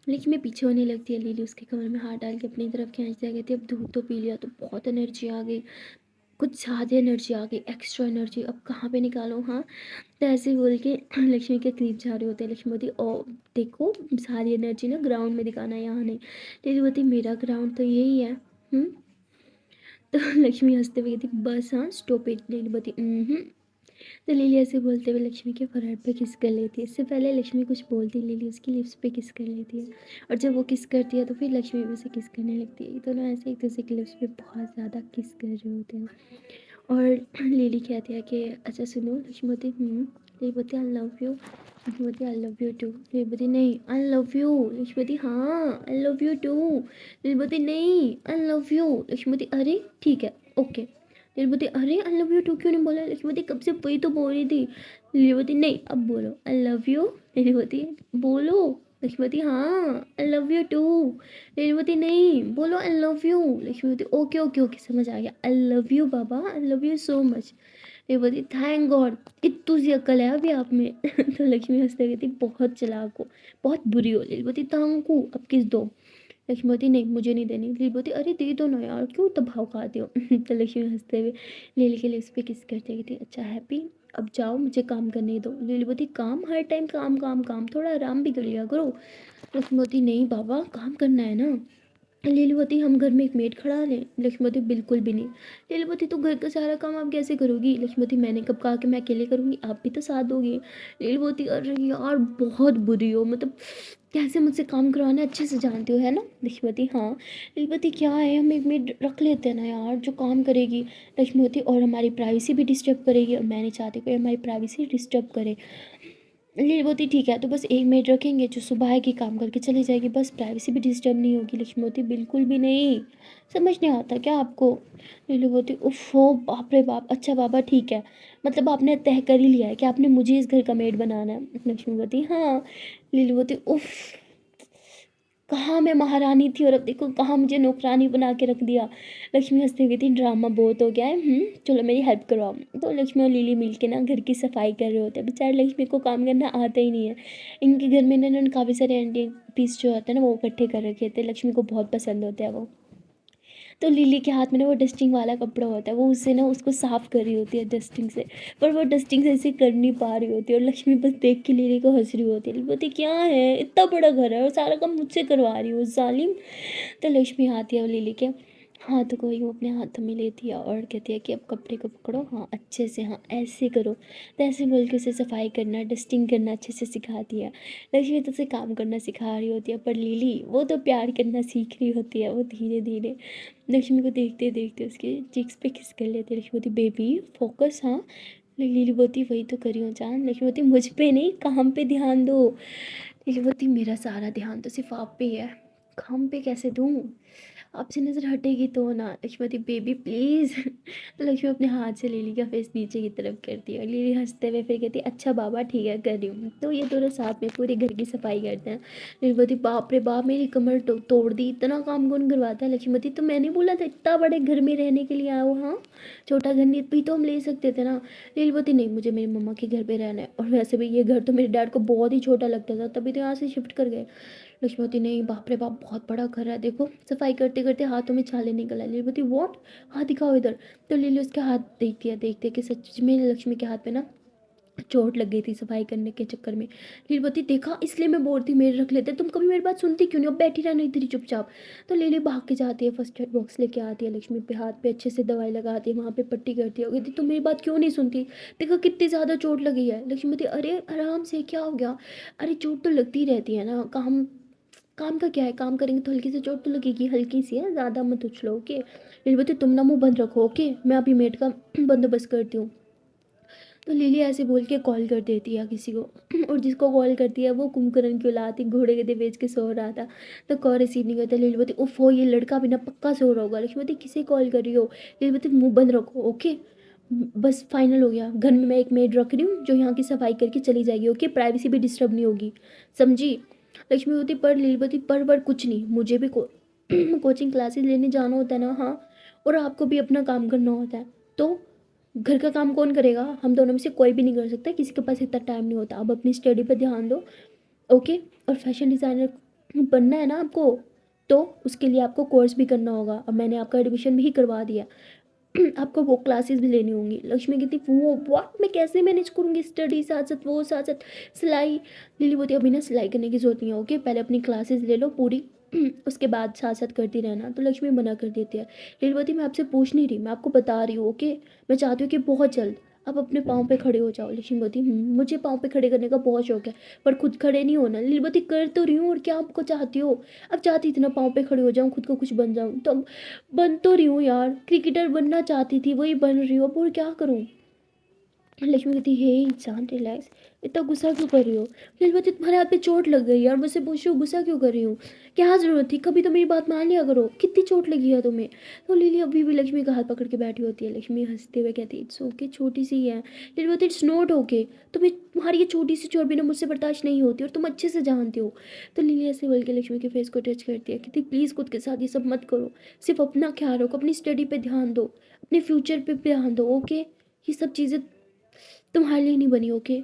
लेकिन मैं पीछे होने लगती है, लिली उसके कमर में हाथ डाल के अपनी तरफ खींच दिया, कहती है अब दूध तो पी लिया तो बहुत एनर्जी आ गई, कुछ ज़्यादा एनर्जी आ गई, एक्स्ट्रा एनर्जी, अब कहाँ पे निकालूं। हाँ तो ऐसे बोल के लक्ष्मी के करीब जा रही होती है। लक्ष्मी बोलती ओ देखो सारी एनर्जी ना ग्राउंड में दिखाना है, यहाँ नहीं। लिली बोलती मेरा ग्राउंड तो यही है। तो लक्ष्मी हँसते हुए कहती बस हाँ स्टॉप इट। लिली बोलती तो लिली ऐसे बोलते हुए लक्ष्मी के फोrehead पे किस कर लेती है। इससे पहले लक्ष्मी कुछ बोलती लिली उसकी लिप्स पे किस कर लेती है, और जब वो किस करती है तो फिर लक्ष्मी भी उसे किस करने लगती है। ये दोनों ऐसे एक दूसरे के लिप्स पे बहुत ज़्यादा किस कर रहे होते हैं। और लिली कहती है कि अच्छा सुनो। लक्ष्मी बोलती लिली बोलती आई लव यू। लक्ष्मी बोलती I love you too. Lily बोलती नहीं आई लव यू। लक्ष्मी बोलती हाँ I love you too. Lily बोलती नहीं आई लव यू। लक्ष्मी बोलती अरे ठीक है ओके। लिली बोलती अरे आई लव यू टू क्यों नहीं बोला। लक्ष्मी बोलती कब से वही तो बोल रही थी। लिली बोलती नहीं अब बोलो आई लव यू। लिली बोलती बोलो। लक्ष्मी बोलती हाँ I love you too. Lily बोलती नहीं बोलो आई लव यू। लक्ष्मी बोलती ओके ओके ओके समझ आ गया आई love you Baba I love you so much. Lily बोलती थैंक गॉड इतनी सी अक्ल है अभी आप में। तो लक्ष्मी हंसते कहती बहुत चालाक हो बहुत बुरी हो। लिली बोलती तांकू अब किस दो। लक्ष्मी बोलती नहीं मुझे नहीं देनी। लिली बोलती अरे दे दो ना यार क्यों दबाव खाते हो। तो लक्ष्मी हंसते हुए लिली के लिप्स पे किस करते कहती अच्छा हैप्पी अब जाओ मुझे काम करने दो। लिली बोलती काम हर टाइम काम काम काम थोड़ा आराम भी कर लिया करो। लक्ष्मी बोलती नहीं बाबा काम करना है ना। लिली बोलती हम घर में एक मेड खड़ा लें। लक्ष्मी बोलती बिल्कुल भी नहीं। लिली बोलती तो घर का सारा काम आप कैसे करोगी। लक्ष्मी बोलती मैंने कब कहा कि मैं अकेले करूँगी आप भी तो साथ दोगे। लिली बोलती अरे यार बहुत बुरी हो मतलब कैसे मुझसे काम करवाना अच्छे से जानती हो है ना। लक्ष्मी बोलती हाँ। लिली बोलती क्या है हम एक मेड रख लेते हैं ना यार जो काम करेगी। लक्ष्मी बोलती और हमारी प्राइवेसी भी डिस्टर्ब करेगी और मैं नहीं चाहती कोई हमारी प्राइवेसी डिस्टर्ब करे। लिली बोलती ठीक है तो बस एक मेड रखेंगे जो सुबह आएगी काम करके चली जाएगी बस प्राइवेसी भी डिस्टर्ब नहीं होगी। लक्ष्मी बोलती बिल्कुल भी नहीं समझ नहीं आता क्या आपको। लिली बोलती उफ हो बाप रे बाप अच्छा बाबा ठीक है मतलब आपने तय कर ही लिया है कि आपने मुझे इस घर का मेड बनाना है। लक्ष्मी बोलती हाँ। लिली बोलती उफ कहाँ मैं महारानी थी और अब देखो कहाँ मुझे नौकरानी बना के रख दिया। लक्ष्मी हंसती हुई थी ड्रामा बहुत हो गया है चलो मेरी हेल्प करवाओ। तो लक्ष्मी और लिली मिलके ना घर की सफाई कर रहे होते हैं। बेचारे लक्ष्मी को काम करना आता ही नहीं है। इनके घर में इन्होंने काफ़ी सारे एंटीक पीस जो होते हैं ना वो इकट्ठे कर रखे थे। लक्ष्मी को बहुत पसंद होते हैं वो। तो लिली के हाथ में ना वो डस्टिंग वाला कपड़ा होता है वो उससे ना उसको साफ़ कर रही होती है डस्टिंग से। पर वो डस्टिंग से ऐसे कर नहीं पा रही होती है और लक्ष्मी बस देख के लिली को हंस रही होती है। लिली बोलती क्या है इतना बड़ा घर है और सारा काम मुझसे करवा रही हो जालिम। तो लक्ष्मी आती है वो लिली के हाथों को यूँ अपने हाथों में लेती है और कहती है कि अब कपड़े को पकड़ो हाँ अच्छे से हाँ ऐसे करो। तो ऐसे बोल के उसे सफाई करना डस्टिंग करना अच्छे से सिखाती है। लक्ष्मी तो उसे काम करना सिखा रही होती है पर लिली वो तो प्यार करना सीख रही होती है। वो धीरे धीरे लक्ष्मी को देखते देखते उसके चिक्स पे किस कर लेते। लक्ष्मी बोलती बेबी फोकस हाँ। लिली बोलती वही तो करी हूँ जान। लक्ष्मी बोलती मुझ पे नहीं काम पे ध्यान दो। लिली बोलती मेरा सारा ध्यान तो सिर्फ आप पे ही है काम पे कैसे दूँ आपसे नज़र हटेगी तो ना। लक्ष्मी बोलती बेबी प्लीज़। तो लक्ष्मी अपने हाथ से लिली का फेस नीचे की तरफ करती है और लिली हंसते हुए फिर कहती है अच्छा बाबा ठीक है कर रही हूँ। तो ये दोनों साथ में पूरे घर की सफाई करते हैं। लिली बोलती बाप रे बाप मेरी कमर तोड़ दी इतना काम कौन करवाता है। लक्ष्मी बोलती तो मैंने बोला था इतना बड़े घर में रहने के लिए आओ हाँ छोटा घर नहीं भी तो हम ले सकते थे ना। लिली बोलती नहीं मुझे मेरी मम्मा के घर पे रहना है और वैसे भी ये घर तो मेरे डैड को बहुत ही छोटा लगता था तभी तो यहाँ से शिफ्ट कर गए। लक्ष्मीवती नहीं बाप रे बाप बहुत बड़ा घर है देखो सफाई करते करते हाथों में छाले निकल आए। लिलीवती वॉट हाथ दिखाओ इधर। तो लिली उसके हाथ देखती है देखते कि सच में लक्ष्मी के हाथ पे ना चोट लग गई थी सफाई करने के चक्कर में। लिलीवती देखा इसलिए मैं बोल रही मेरे रख लेते तुम कभी मेरी बात सुनती क्यों नहीं अब बैठी रहना इधर ही चुपचाप। तो लिली भाग के जाती है फर्स्ट एड बॉक्स लेके आती है लक्ष्मी पे हाथ पे अच्छे से दवाई लगाती है वहाँ पे पट्टी करती है कहती तुम मेरी बात क्यों नहीं सुनती देखो कितनी ज़्यादा चोट लगी है। लक्ष्मीवती अरे आराम से क्या हो गया अरे चोट तो लगती रहती है ना काम काम का क्या है काम करेंगे तो हल्की सी चोट तो लगेगी हल्की सी है ज़्यादा मत उछलो ओके। लिली बोलती तुम ना मुंह बंद रखो ओके मैं अभी मेड का बंदोबस्त करती हूँ। तो लिली ऐसे बोल के कॉल कर देती है किसी को और जिसको कॉल करती है वो कुंभकर्ण की औलाद थी घोड़े गधे बेच के सो रहा था। तो कॉल रिसीव नहीं करता। लिली बोलती उफ हो ये लड़का बिना पक्का सो रहा होगा। लक्ष्मी बोलती किसे कॉल कर रही हो। लिली बोलती मुंह बंद रखो ओके बस फाइनल हो गया घर में मैं एक मेड रख रही हूँ जो यहाँ की सफाई करके चली जाएगी ओके प्राइवेसी भी डिस्टर्ब नहीं होगी समझी। लक्ष्मी होती पर लीलवती पर कुछ नहीं मुझे भी कोचिंग क्लासेस लेने जाना होता है ना हाँ और आपको भी अपना काम करना होता है। तो घर का काम कौन करेगा हम दोनों में से कोई भी नहीं कर सकता किसी के पास इतना टाइम नहीं होता। अब अपनी स्टडी पर ध्यान दो ओके। और फैशन डिज़ाइनर बनना है ना आपको तो उसके लिए आपको कोर्स भी करना होगा। अब मैंने आपका एडमिशन भी करवा दिया आपको वो क्लासेस भी लेनी होंगी। लक्ष्मी कहती वो व्हाट मैं कैसे मैनेज करूँगी स्टडी साथ साथ वो साथ साथ सिलाई। लिली बोलती अभी ना सिलाई करने की जरूरत नहीं है ओके पहले अपनी क्लासेस ले लो पूरी उसके बाद साथ-साथ करती रहना, तो लक्ष्मी मना कर देती है। लीलावती मैं आपसे पूछ नहीं रही, मैं आपको बता रही हूँ, ओके? मैं चाहती हूँ कि बहुत जल्द आप अपने पाँव पे खड़े हो जाओ। लक्ष्मी बोलती मुझे पाँव पे खड़े करने का बहुत शौक है, पर खुद खड़े नहीं होना। लीलावती कर तो रही हूँ और क्या आपको चाहती हो? अब चाहती थी ना पाँव पे खड़े हो जाऊँ, खुद को कुछ बन जाऊँ, तो अब बन तो रही हूँ यार, क्रिकेटर बनना चाहती थी, वही बन रही हूँ, अब और क्या करूँ? लक्ष्मी कहती हे इंसान रिलैक्स, इतना गुस्सा क्यों कर रही हो? फिर बोलती तुम्हारे हाथ पे चोट लग गई यार, मुझसे पूछ रही हो गुस्सा क्यों कर रही हूँ? क्या ज़रूरत थी? कभी तो मेरी बात मान लिया करो, कितनी चोट लगी है तुम्हें? तो लिली अभी भी लक्ष्मी का हाथ पकड़ के बैठी होती है। लक्ष्मी हंसते हुए कहती है इट्स ओके, छोटी सी है। लिली बोलती इट्स नॉट ओके, तुम्हारी ये छोटी सी चोट भी ना मुझसे बर्दाश्त नहीं होती और तुम अच्छे से जानते हो। तो लिली ऐसे बोल के लक्ष्मी के फेस को टच करती है, कहती प्लीज़ खुद के साथ ये सब मत करो, सिर्फ अपना ख्याल रखो, अपनी स्टडी पे ध्यान दो, अपने फ्यूचर पे ध्यान दो, ओके? ये सब चीज़ें तुम्हारे लिए नहीं बनी, ओके?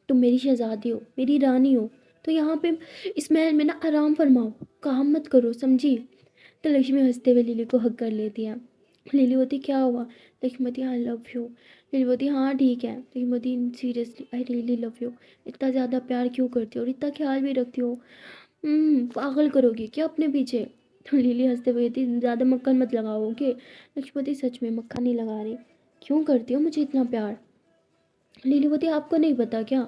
तुम मेरी शहज़ादी हो, मेरी रानी हो, तो यहाँ पे इस महल में ना आराम फरमाओ, काम मत करो, समझी? तो लक्ष्मी हंसते हुए लिली को हग कर लेती है। लिली बोती क्या हुआ? लक्ष्मी बोती आई लव यू। लिली बोती हाँ ठीक है। लक्ष्मी बोती seriously I really love you. इतना ज़्यादा प्यार क्यों करती हो और इतना ख्याल भी रखती हो? पागल करोगी क्या अपने पीछे? तो लिली हंसते हुए कहती ज़्यादा मक्खन मत लगाओ, ओके? लक्ष्मी बोती सच में मक्खन नहीं लगा रही। क्यों करती हो मुझे इतना प्यार? लीलावती आपको नहीं पता क्या?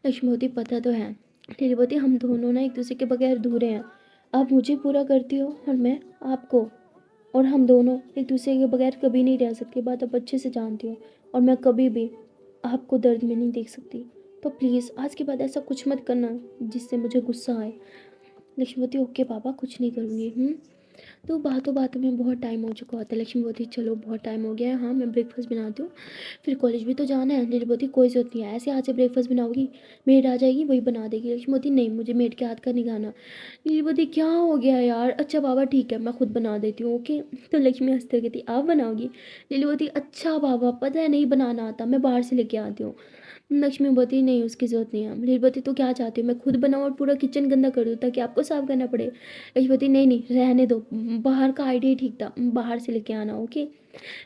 लक्ष्मीवती पता तो है। लीलावती हम दोनों ना एक दूसरे के बगैर अधूरे हैं। आप मुझे पूरा करती हो और मैं आपको, और हम दोनों एक दूसरे के बगैर कभी नहीं रह सकते, बात आप अच्छे से जानती हो। और मैं कभी भी आपको दर्द में नहीं देख सकती। तो प्लीज़ आज के बाद ऐसा कुछ मत करना जिससे मुझे गुस्सा आए। लक्ष्मीवती ओके पापा कुछ नहीं करूँगी। तो बातों बातों में बहुत टाइम हो चुका होता है। लक्ष्मी बोलती चलो बहुत टाइम हो गया है, हाँ मैं ब्रेकफास्ट बनाती हूँ, फिर कॉलेज भी तो जाना है। नीलू बोलती कोई ज़रूरत नहीं है, ऐसे आज से ब्रेकफास्ट बनाओगी, मेड आ जाएगी वही बना देगी। लक्ष्मी बोलती नहीं मुझे मेड के हाथ का नहीं खाना। नीलू बोलती क्या हो गया यार, अच्छा बाबा ठीक है मैं खुद बना देती हूँ, ओके? तो लक्ष्मी हंसते हुए कहती आप बनाओगी? नीलू बोलती अच्छा बाबा पता है नहीं बनाना आता, मैं बाहर से लेके आती हूँ। लक्ष्मी बोलती नहीं उसकी ज़रूरत नहीं है। नीलू बोलती तो क्या चाहती हो मैं खुद बनाऊँ और पूरा किचन गंदा कर दूँ ताकि आपको साफ करना पड़े? लक्ष्मीवती नहीं नहीं रहने दो, बाहर का आइडिया ही ठीक था, बाहर से लेके आना, ओके?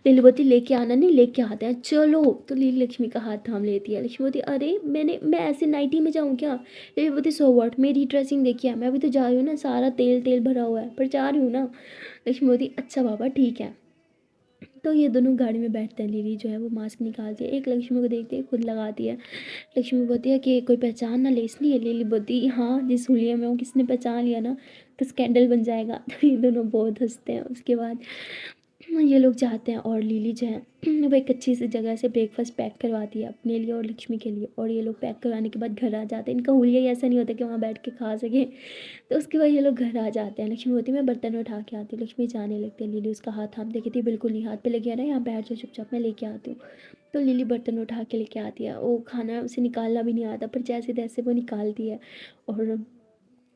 लीलावती लेके आना नहीं लेके आते हैं चलो। तो लीली लक्ष्मी का हाथ थाम लेती है। लक्ष्मीवती अरे मैं ऐसे नाइटी में जाऊँ क्या? लीलावती सो व्हाट, मेरी ड्रेसिंग देखिए मैं अभी तो जा रही हूँ ना, सारा तेल तेल भरा हुआ है पर जा रही हूँ ना। लक्ष्मीवती अच्छा बाबा ठीक है। तो ये दोनों गाड़ी में बैठते हैं। लिली जो है वो मास्क निकालती है, एक लक्ष्मी को देखती है खुद लगाती है। लक्ष्मी बोलती है कि कोई पहचान ना ले इसलिए। लिली बोलती हाँ जिस हुलिया में हूँ किसने पहचान लिया ना तो स्कैंडल बन जाएगा। तो ये दोनों बहुत हंसते हैं। उसके बाद ये लोग जाते हैं और लिली जो है वो एक अच्छी सी जगह से ब्रेकफास्ट पैक करवाती है अपने लिए और लक्ष्मी के लिए, और ये लोग पैक करवाने के बाद घर आ जाते हैं। इनका हुलिया ही ऐसा नहीं होता कि वहाँ बैठ के खा सके। तो उसके बाद ये लोग घर आ जाते हैं। लक्ष्मी बोलती मैं बर्तन उठा के आती हूँ। लक्ष्मी जाने लगती है। लिली उसका हाथ थाम देखी थी बिल्कुल नहीं, हाथ पे लगे ना यहाँ बैठ जाओ चुपचाप मैं लेके आती हूँ। तो लिली बर्तन उठा के लेके आती है, वो खाना उसे निकालना भी नहीं आता पर जैसे तैसे वो निकालती है और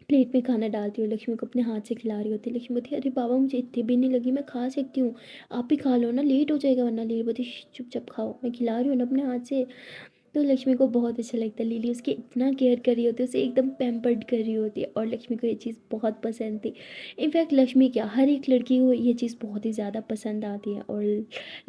प्लेट में खाना डालती हूँ। लक्ष्मी को अपने हाथ से खिला रही होती है। लक्ष्मी बोलती है अरे बाबा मुझे इतनी भी नहीं लगी, मैं खा सकती हूँ, आप भी खा लो ना लेट हो जाएगा वरना। लिली बोलती चुपचाप खाओ मैं खिला रही हूँ ना अपने हाथ से। तो लक्ष्मी को बहुत अच्छा लगता है। लिली उसकी इतना केयर कर रही होती है, उसे एकदम पैम्पर्ड कर रही होती है और लक्ष्मी को ये चीज़ बहुत पसंद थी। इनफैक्ट लक्ष्मी क्या हर एक लड़की को ये चीज़ बहुत ही ज़्यादा पसंद आती है और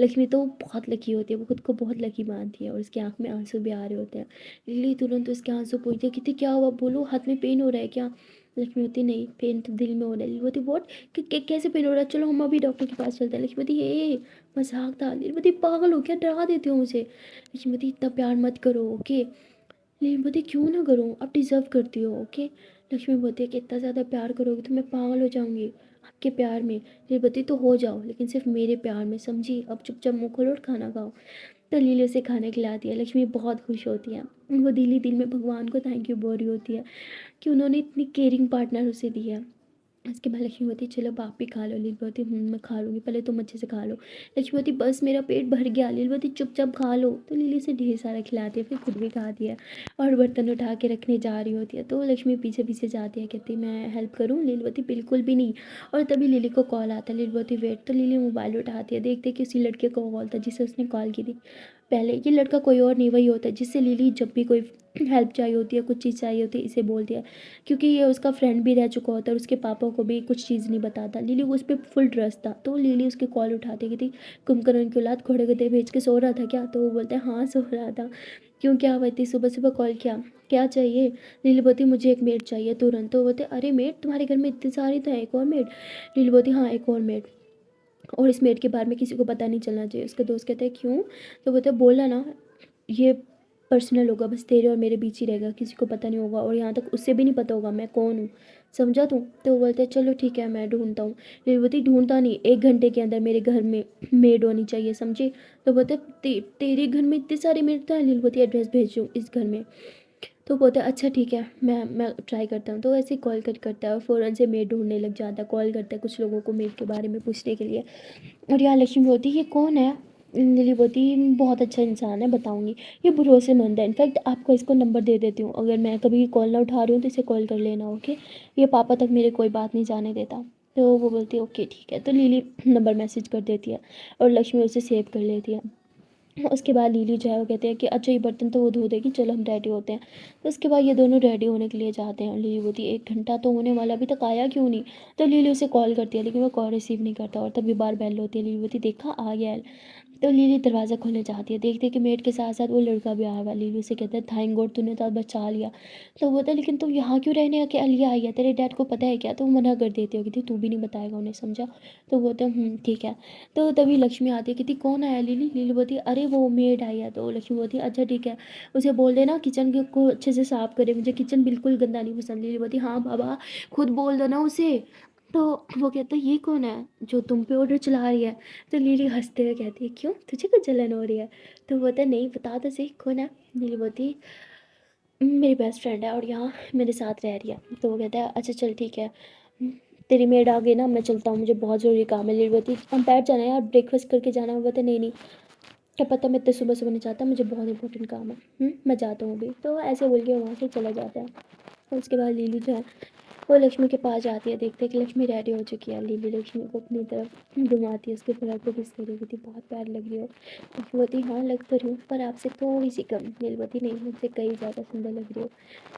लक्ष्मी तो बहुत लकी होती है, वो खुद को बहुत लकी मानती है और उसकी आँख में आंसू भी आ रहे होते हैं। लिली तुरंत उसके आंसू पूछती है कितनी क्या हुआ बोलो, हाथ में पेन हो रहा है क्या? लक्ष्मी होती नहीं पेन तो दिल में हो रहा है। लिली होती वॉट, कैसे पेन हो रहा है, चलो हम अभी डॉक्टर के पास चलते हैं। लक्ष्मी होती हे मजाक था। लिली होती पागल हो क्या, डरा देती हो मुझे। लक्ष्मीवती इतना प्यार मत करो, ओके? लक्ष्मीवती क्यों ना करूँ, आप डिज़र्व करती हो, ओके? लक्ष्मी बोलती है कि इतना ज़्यादा प्यार करोगे तो मैं पागल हो जाऊंगी आपके प्यार में। लक्ष्मीवती तो हो जाओ लेकिन सिर्फ मेरे प्यार में, समझी? अब चुपचाप मुँह खोलो और खाना खाओ। तो लीली उसे खाना खिलाती है। लक्ष्मी बहुत खुश होती है, वो दिल ही दिल में भगवान को थैंक यू बोल रही होती है कि उन्होंने इतनी केयरिंग पार्टनर उसे दी है। उसके बाद लक्ष्मी बोलती चलो आप भी खा लो। लील बोलती मैं खा लूँगी, पहले तुम अच्छे से खा लो। लक्ष्मी बोलती बस मेरा पेट भर गया। लील बोलती चुपचाप खा लो। तो लिली से ढेर सारा खिलाती है फिर खुद भी खाती है और बर्तन उठा के रखने जा रही होती है। तो लक्ष्मी पीछे पीछे जाती है, कहती मैं हेल्प करूँ? लील बोलती बिल्कुल भी नहीं। और तभी लिली को कॉल आता है। लील बोलती वेट। तो लिली मोबाइल उठाती है, देखते कि उसी लड़के को कॉल था जिसे उसने कॉल की थी पहले। ये लड़का कोई और नहीं वही होता है जिससे लिली जब भी कोई हेल्प चाहिए होती है, कुछ चीज़ चाहिए होती है, इसे बोल दिया। क्योंकि ये उसका फ्रेंड भी रह चुका होता है और उसके पापा को भी कुछ चीज़ नहीं बताता। लिली को उस पे फुल ट्रस्ट था, तो लिली उसकी कॉल उठाती कि थी, कुंभकर्ण की औलाद घोड़े गधे भेज के सो रहा था क्या? तो वो बोलते हैं हाँ सो रहा था। क्यों, क्या हुआ? इतनी सुबह सुबह कॉल किया, क्या चाहिए? लिली बोलती मुझे एक मेड चाहिए तुरंत। तो वो बोलते अरे मेड तुम्हारे घर में इतनी सारी, तो है एक और मेड? लिली बोलती हाँ एक और मेड, और इस मेड के बारे में किसी को पता नहीं चलना चाहिए। उसका दोस्त कहता है क्यों? तो बोलते बोला ना, ये पर्सनल होगा, बस तेरे और मेरे बीच ही रहेगा, किसी को पता नहीं होगा, और यहाँ तक उससे भी नहीं पता होगा मैं कौन हूँ, समझा तू? तो वो बोलते हैं चलो ठीक है मैं ढूंढता हूँ। रेवती ढूंढता नहीं, 1 घंटे के अंदर मेरे घर में मेड होनी चाहिए, समझी? तो बोलते तेरे घर में इतने सारे मेड तो है? लीलवती एड्रेस भेजूँ इस घर में? तो बोलते हैं अच्छा ठीक है, मैं ट्राई करता हूँ। तो ऐसे ही कॉल करता है और फ़ौरन से मेड ढूंढने लग जाता है, कॉल करता है कुछ लोगों को मेड के बारे में पूछने के लिए। और यहाँ लक्ष्मी बोलती ये कौन है? लिली बोलती बहुत अच्छा इंसान है, बताऊंगी, ये भरोसेमंद है, इनफैक्ट आपको इसको नंबर दे देती हूँ, अगर मैं कभी कॉल ना उठा रही हूँ तो इसे कॉल कर लेना, ओके? ये पापा तक मेरे कोई बात नहीं जाने देता। तो वो बोलती है ओके ठीक है, तो लिली नंबर मैसेज कर देती है और लक्ष्मी उसे सेव कर लेती है। उसके बाद लिली जो है वो कहते हैं कि अच्छा ये बर्तन तो वो धो देगी, चलो हम रेडी होते हैं। तो उसके बाद ये दोनों रेडी होने के लिए जाते हैं और लिली बोलती है 1 घंटा तो होने वाला, अभी तक आया क्यों नहीं? तो लिली उसे कॉल करती है लेकिन वो कॉल रिसीव नहीं करता और तभी बार बेल होती है। लिली बोलती देखा आ गया है। तो लिली दरवाज़ा खोलने जाती है, देखती है कि मेड के साथ साथ वो लड़का भी आया हुआ है। लिली उसे कहता है थैंक गॉड तूने तो बचा लिया। तो वो बोलता है लेकिन तुम यहाँ क्यों रहने के लिए आई है, तेरे डैड को पता है क्या? तो वो मना कर देती है कि तू भी नहीं बताएगा उन्हें, समझा? तो वो बोलते हैं ठीक है। तो तभी लक्ष्मी आती है, कहती कौन आया लिली? लिली बोलती है अरे वो मेड आई है। तो लक्ष्मी बोलती है अच्छा ठीक है, उसे बोल देना किचन को अच्छे से साफ करे, मुझे किचन बिल्कुल गंदा नहीं पसंद। लिली बोलती हाँ बाबा, खुद बोल दो ना उसे। तो वो कहता है ये कौन है जो तुम पे ऑर्डर चला रही है? तो लिली हंसते हुए कहती है क्यों, तुझे कुछ जलन हो रही है? तो वो बोलता है नहीं बता तो सही कौन है। लिली बोलती मेरी बेस्ट फ्रेंड है और यहाँ मेरे साथ रह रही है। तो वो कहता है अच्छा चल ठीक है, तेरी मेड आ गई ना, मैं चलता हूँ, मुझे बहुत ज़रूरी काम है। लिली बोलती हम बैठ जाना यार, ब्रेकफास्ट करके जाना। वो बोलता नहीं नहीं, क्या पता मैं इतने सुबह सुबह नहीं चाहता, मुझे बहुत इंपॉर्टेंट काम है, मैं जाता हूँ अभी। तो ऐसे बोल के वहाँ से चला जाता है। और उसके बाद लिली जो है वो लक्ष्मी के पास जाती है, देखते हैं कि लक्ष्मी रेडी हो चुकी है। लिली लक्ष्मी को अपनी तरफ घुमाती है, उसके फ्रॉक को किस कर रही थी, बहुत प्यार लग रही हो। लक्ष्मी बोलती हाँ लग तो रही हूँ पर आपसे थोड़ी सी कम। लिली बोलती नहीं मुझसे कहीं ज़्यादा सुंदर लग रही हो।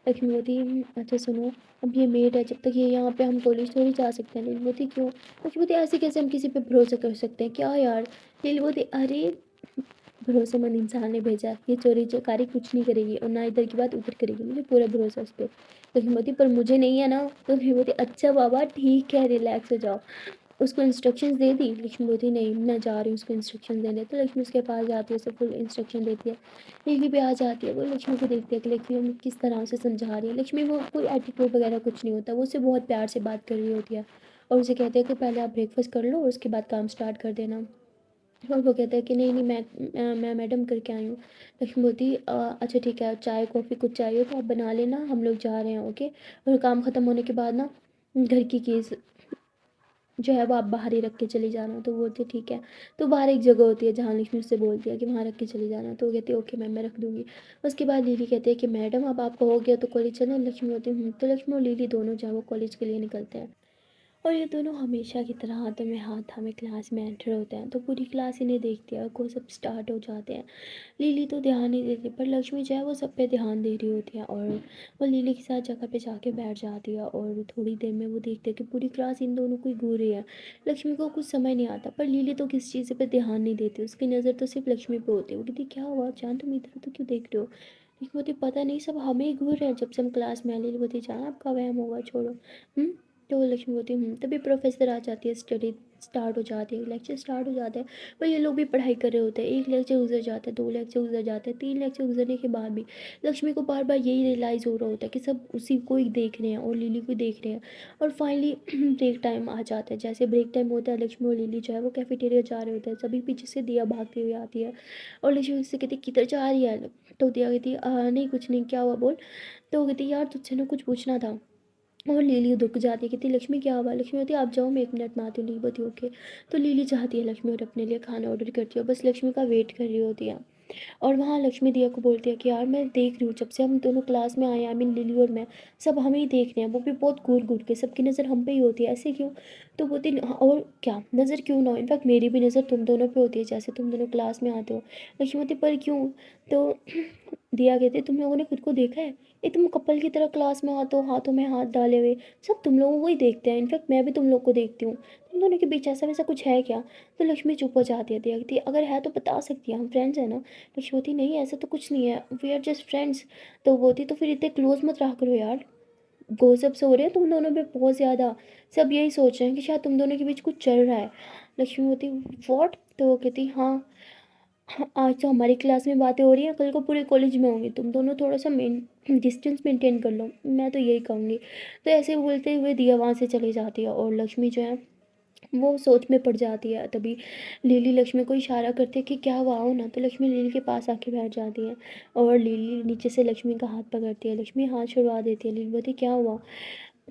लक्ष्मी बोलती अच्छा सुनो, अब ये मेड है, जब तक ये यहाँ पे हम कॉलेज थोड़ी जा सकते हैं। लिली बोलती क्यों? लक्ष्मी बोलती ऐसे कैसे हम किसी पे भरोसा कर सकते हैं, क्या यार? लिली बोलती अरे भरोसेमंद इंसान ने भेजा, ये चोरी चकारी कुछ नहीं करेगी और ना इधर की बात उधर करेगी, मुझे पूरा भरोसा उस पर। तो हिम्मती पर मुझे नहीं है ना। तो हिम्मती अच्छा बाबा ठीक है रिलैक्स हो जाओ। उसको इंस्ट्रक्शंस दे दी। लक्ष्मी बोलती नहीं मैं जा रही हूँ उसको इंस्ट्रक्शन देने। तो लक्ष्मी उसके पास जाती है, उसे फुल इंस्ट्रक्शन देती है। लिली भी आ जाती है, वो लक्ष्मी को देखती है कि लक्ष्मी हमें किस तरह से समझा रही है। लक्ष्मी वो कोई एटीट्यूड वगैरह कुछ नहीं होता, वो उससे बहुत प्यार से बात कर रही होती है और उसे कहते हैं कि पहले आप ब्रेकफास्ट कर लो और उसके बाद काम स्टार्ट कर देना। और वो कहता है कि नहीं नहीं मैं मैडम करके आई हूँ। लक्ष्मी बोलती अच्छा ठीक है, चाय कॉफ़ी कुछ चाहिए तो आप बना लेना, हम लोग जा रहे हैं ओके। और काम ख़त्म होने के बाद ना घर की कीज़ जो है वो आप बाहर ही रख के चली जाना। तो वो बोलती है ठीक है। तो बाहर एक जगह होती है जहाँ लक्ष्मी उससे बोलती है कि वहाँ रख के चली जाना। तो वो कहती है ओके मैम मैं रख दूँगी। उसके बाद लिली कहती है कि मैडम अब आपका हो गया तो कॉलेज चलें? लक्ष्मी बोलती है तो लक्ष्मी और लिली दोनों जो है वो कॉलेज के लिए निकलते हैं। और ये दोनों हमेशा की तरह हाथों में हाथ थामे क्लास में एंटर होते हैं। तो पूरी क्लास इन्हें देखती है और को सब स्टार्ट हो जाते हैं। लिली तो ध्यान नहीं देती पर लक्ष्मी जो है वो सब पे ध्यान दे रही होती है और वो लिली के साथ जगह पे जाके बैठ जाती है। और थोड़ी देर में वो देखते हैं कि पूरी क्लास इन दोनों को ही घूर रही है। लक्ष्मी को कुछ समझ नहीं आता पर लिली तो किस चीज़ पे ध्यान नहीं देती, उसकी नज़र तो सिर्फ लक्ष्मी पे होती है। वो कहती क्या हुआ जान, तुम इधर तो क्यों देख रहे हो? लिली बोलती पता नहीं सब हमें ही घूर रहे हैं जब से हम क्लास में आए। लिली बोलती जान आपका वहम होगा छोड़ो। तो लक्ष्मी बोलती तभी प्रोफेसर आ जाती है, स्टडी स्टार्ट हो जाती है, लेक्चर स्टार्ट हो जाते हैं। पर ये लोग भी पढ़ाई कर रहे होते हैं, एक लेक्चर गुजर जाता है, 2 लेक्चर गुजर जाते हैं, 3 लेक्चर गुजरने के बाद भी लक्ष्मी को बार बार यही रियलाइज़ हो रहा होता है कि सब उसी को ही देख रहे हैं और लिली को ही देख रहे हैं। और फाइनली ब्रेक टाइम आ जाता है। जैसे ब्रेक टाइम होता है लक्ष्मी और लिली जो है वो कैफेटेरिया जा रहे होते हैं, सभी पीछे से दिया भागती हुई आती है और लक्ष्मी उससे कहती किधर जा रही है? तो दिया कहती नहीं कुछ नहीं, क्या हुआ बोल? तो वो कहती यार तुझसे ना कुछ पूछना था। और लिली दुख जाती है, कहती लक्ष्मी क्या हुआ? लक्ष्मी होती है आप जाओ मैं 1 मिनट में आती हूँ। लिली होती है ओके। तो लिली चाहती है लक्ष्मी और अपने लिए खाना ऑर्डर करती है और बस लक्ष्मी का वेट कर रही होती है। और वहाँ लक्ष्मी दिया को बोलती है कि यार मैं देख रही हूँ जब से हम दोनों क्लास में आए हैं, आई मीन लिली और मैं, सब हमें ही देख रहे हैं, वो भी बहुत घूर घूर के, सबकी नज़र हम पे ही होती है, ऐसे क्यों? तो बोलती "हाँ, और क्या नज़र क्यों ना हो, इनफैक्ट मेरी भी नज़र तुम दोनों पे होती है, जैसे तुम दोनों क्लास में आते हो। लक्ष्मी बोलती पर क्यों? तो दिया कहते तुम लोगों ने खुद को देखा है, ये तुम कपल की तरह क्लास में आते हो हाथों में हाथ डाले हुए, सब तुम लोगों को ही देखते हैं, इनफैक्ट मैं भी तुम लोग को देखती हूँ, तुम दोनों के बीच ऐसा वैसा कुछ है क्या? तो लक्ष्मी चुप हो जाती है, दिया कहती है अगर है तो बता सकती है, हम फ्रेंड्स हैं ना। लक्ष्मी बोलती नहीं ऐसा तो कुछ नहीं है, वी आर जस्ट फ्रेंड्स। तो वो बोलती तो फिर इतने क्लोज मत रहा करो यार, गॉसिप्स हो रहे हैं तुम दोनों में बहुत ज़्यादा, सब यही सोच रहे हैं कि शायद तुम दोनों के बीच कुछ चल रहा है। लक्ष्मी बोलती व्हाट? तो वो कहती हाँ, हाँ, आज तो हमारी क्लास में बातें हो रही हैं, कल को पूरे कॉलेज में होंगी, तुम दोनों थोड़ा सा डिस्टेंस मेंटेन कर लो, मैं तो यही कहूँगी। तो ऐसे बोलते हुए दिया वहाँ से चली जाती है और लक्ष्मी जो है वो सोच में पड़ जाती है। तभी लिली लक्ष्मी को इशारा करती है कि क्या हुआ, आओ ना। तो लक्ष्मी लिली के पास आके बैठ जाती है और लिली नीचे से लक्ष्मी का हाथ पकड़ती है, लक्ष्मी हाथ छुड़वा देती है। लिली बोलती क्या हुआ?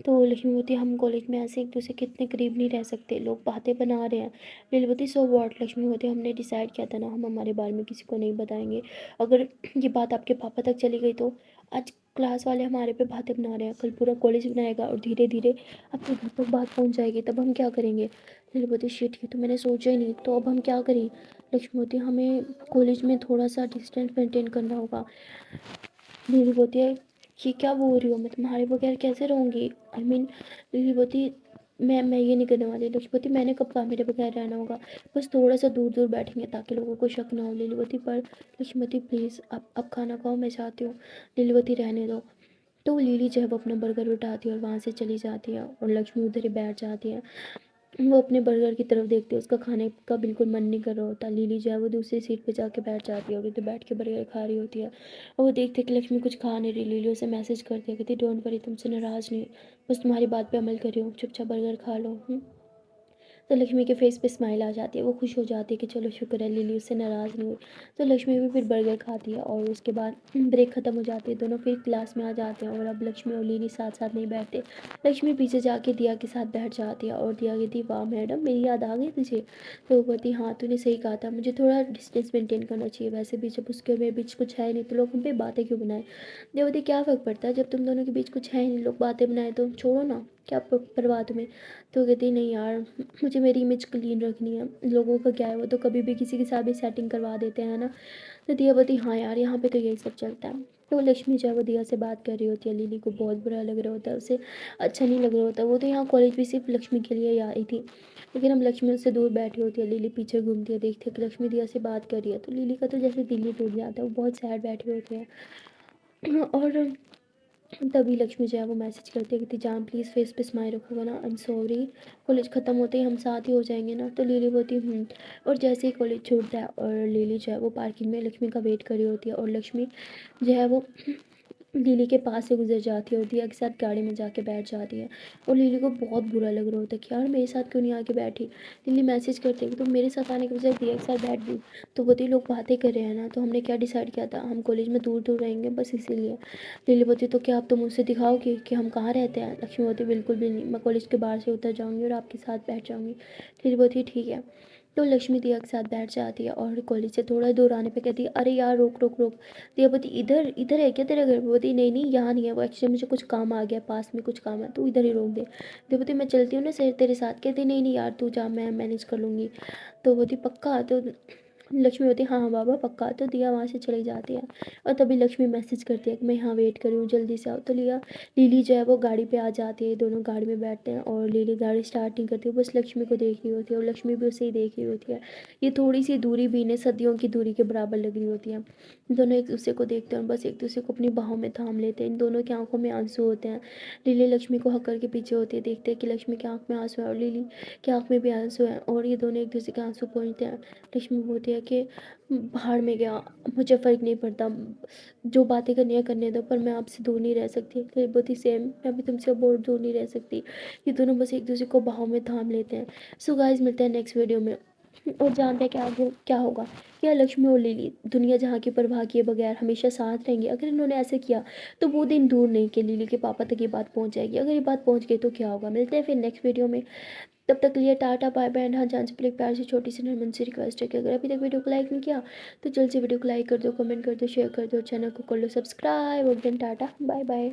तो लक्ष्मी बोलती हम कॉलेज में ऐसे एक दूसरे के इतने करीब नहीं रह सकते, लोग बातें बना रहे हैं। लिली बोलती सो व्हाट? लक्ष्मी बोलती हमने डिसाइड किया था ना, हम हमारे बारे में किसी को नहीं बताएंगे, अगर ये बात आपके पापा तक चली गई तो आज क्लास वाले हमारे पे बातें बना रहे हैं, कल पूरा कॉलेज बनाएगा और धीरे धीरे अपने घर तक बात पहुंच जाएगी, तब हम क्या करेंगे? लिली बोलती शिट, ये तो मैंने सोचा ही नहीं, तो अब हम क्या करें? लक्ष्मी बोलती हमें कॉलेज में थोड़ा सा डिस्टेंस मेंटेन करना होगा। लिली बोलती है ये क्या बोल रही हो, मैं तुम्हारे बगैर कैसे रहूँगी, आई मीन लिली बोलती मैं ये नहीं करने वाली। लक्ष्मी बोलती मैंने कब कहा मेरे बगैर रहना होगा, बस थोड़ा सा दूर दूर बैठेंगे ताकि लोगों को शक ना हो। लिली बोलती पर लक्ष्मी बोलती प्लीज़ अब खाना खाओ, मैं चाहती हूँ। लिली बोलती रहने दो। तो लिली जो है वो अपना बर्गर उठाती है और वहाँ से चली जाती है और लक्ष्मी उधर ही बैठ जाती है। वो अपने बर्गर की तरफ देखती है, उसका खाने का बिल्कुल मन नहीं कर रहा होता। लिली जो है वो दूसरी सीट पे जाके बैठ जाती है और उधर बैठ के बर्गर खा रही होती है और वो देखते कि लक्ष्मी कुछ खा नहीं रही। लिली उसे मैसेज करती है, कहती डोंट वरी, तुमसे नाराज़ नहीं, बस तुम्हारी बात पे अमल कर रही हूँ, चुपचाप बर्गर खा लो। तो लक्ष्मी के फेस पे स्माइल आ जाती है, वो खुश हो जाती है कि चलो शुक्र है लिली उससे नाराज़ नहीं हुई। तो लक्ष्मी भी फिर बर्गर खाती है और उसके बाद ब्रेक ख़त्म हो जाती है, दोनों फिर क्लास में आ जाते हैं और अब लक्ष्मी और लिली साथ साथ नहीं बैठते। लक्ष्मी पीछे जाके दिया के साथ बैठ जाती है और दिया कहती वाह मैडम मेरी याद आ गई तुझे? तो वो कहती हाँ तूने सही कहा था, मुझे थोड़ा डिस्टेंस मेंटेन करना चाहिए, वैसे भी जब उसके मेरे बीच कुछ है नहीं तो लोग हम पे बातें क्यों बनाए। देवती क्या फ़र्क पड़ता है, जब तुम दोनों के बीच कुछ है ही नहीं, लोग बातें बनाए तो छोड़ो ना, क्या परवाह तुम्हें। तो कहती नहीं यार, मुझे मेरी इमेज क्लीन रखनी है, लोगों का क्या है, वो तो कभी भी किसी के साथ भी सेटिंग करवा देते हैं ना। तो दिया बोलती हाँ यार यहाँ पे तो यही सब चलता है। तो लक्ष्मी जो है वो दिया से बात कर रही होती है, लिली को बहुत बुरा लग रहा होता है, उसे अच्छा नहीं लग रहा होता, वो तो यहाँ कॉलेज भी सिर्फ लक्ष्मी के लिए ही आई थी। लेकिन हम लक्ष्मी उससे दूर बैठी होती है, लिली पीछे घूमती है, देखती है कि लक्ष्मी दिया से बात कर रही है, तो लिली का तो जैसे दिल ही टूट जाता है, वो बहुत सैड बैठी होती है। और तभी लक्ष्मी जो है वो मैसेज करती है कि जान प्लीज़ फेस पे स्माइल रखोगा ना, आई एम सॉरी, कॉलेज ख़त्म होते ही हम साथ ही हो जाएंगे ना। तो लिली बोलती और जैसे ही कॉलेज छूटता है और लिली जो है वो पार्किंग में लक्ष्मी का वेट कर रही होती है और लक्ष्मी जो है वो लिली के पास से गुजर जाती है और दिया के साथ गाड़ी में जाके बैठ जाती है और लिली को बहुत बुरा लग रहा होता है कि यार मेरे साथ क्यों नहीं आके बैठी। लिली मैसेज करती है कि तुम मेरे साथ आने के बजाय दिया के साथ बैठ गई। तो बोलती लोग बातें कर रहे हैं ना, तो हमने क्या डिसाइड किया था, हम कॉलेज में दूर दूर रहेंगे बस इसीलिए। लिली बोलती तो क्या आप तुम मुझसे दिखाओगे कि हम कहाँ रहते हैं? लक्ष्मी बोलती बिल्कुल भी नहीं, मैं कॉलेज के बाहर से उतर जाऊँगी और आपके साथ बैठ जाऊँगी। लिली बोलती ठीक है। तो लक्ष्मी दिया के साथ बैठ जाती है और कॉलेज से थोड़ा दूर आने पे कहती है अरे यार रोक रोक रोक। दिया बोलती इधर इधर है क्या तेरा घर? बोलती नहीं नहीं यहाँ नहीं है, वो एक्चुअली मुझे कुछ काम आ गया, पास में कुछ काम है, तो इधर ही रोक दे। दिया बोलती मैं चलती हूँ ना सर तेरे साथ। कहती नहीं नहीं यार तू जा, मैं मैनेज कर लूँगी। तो बोलती पक्का? तो लक्ष्मी बोलती हाँ हाँ बाबा पक्का। तो दिया वहाँ से चली जाती है और तभी लक्ष्मी मैसेज करती है कि मैं यहाँ वेट कर रही हूँ, जल्दी से आओ। तो लिया लिली जो है वो गाड़ी पे आ जाती है, दोनों गाड़ी में बैठते हैं और लिली गाड़ी स्टार्ट नहीं करती, वो बस लक्ष्मी को देख रही होती है और लक्ष्मी भी उसे ही देख रही होती है। ये थोड़ी सी दूरी भी इन्हें सदियों की दूरी के बराबर लग रही होती है। दोनों एक दूसरे को देखते हैं और बस एक दूसरे को अपनी बाहों में थाम लेते हैं, इन दोनों की आंखों में आंसू होते हैं। लिली लक्ष्मी को हक करके पीछे होती है, देखते हैं कि लक्ष्मी की आंख में आंसू है और लिली की आंख में भी आंसू है और ये दोनों एक दूसरे के आंसू पोंछते हैं। लक्ष्मी बोलती है कि बाहर में गया, मुझे फ़र्क नहीं पड़ता, जो बातें करनी है करने दो, पर मैं आपसे दूर नहीं रह सकती। फिर बहुत ही सेम, मैं भी तुमसे बहुत दूर नहीं रह सकती। ये दोनों बस एक दूसरे को बाहों में थाम लेते हैं। सो गाइस मिलते हैं नेक्स्ट वीडियो में। और जानते हैं क्या आगे क्या होगा? क्या लक्ष्मी और लिली दुनिया जहाँ की परवाह किए बगैर हमेशा साथ रहेंगे। अगर इन्होंने ऐसे किया तो वो दिन दूर नहीं कि लिली के पापा तक ये बात पहुँच जाएगी। अगर ये बात पहुँच गई तो क्या होगा? मिलते हैं फिर नेक्स्ट वीडियो में। तब तक के लिए टाटा बाय बाय एंड हाँ, जान से पहले एक प्यार से छोटी सी नरमन सी रिक्वेस्ट है कि अगर अभी तक वीडियो को लाइक नहीं किया तो जल्द से वीडियो को लाइक कर दो, कमेंट कर दो, शेयर कर दो, चैनल को कर लो subscribe. Okay ta-ta bye bye.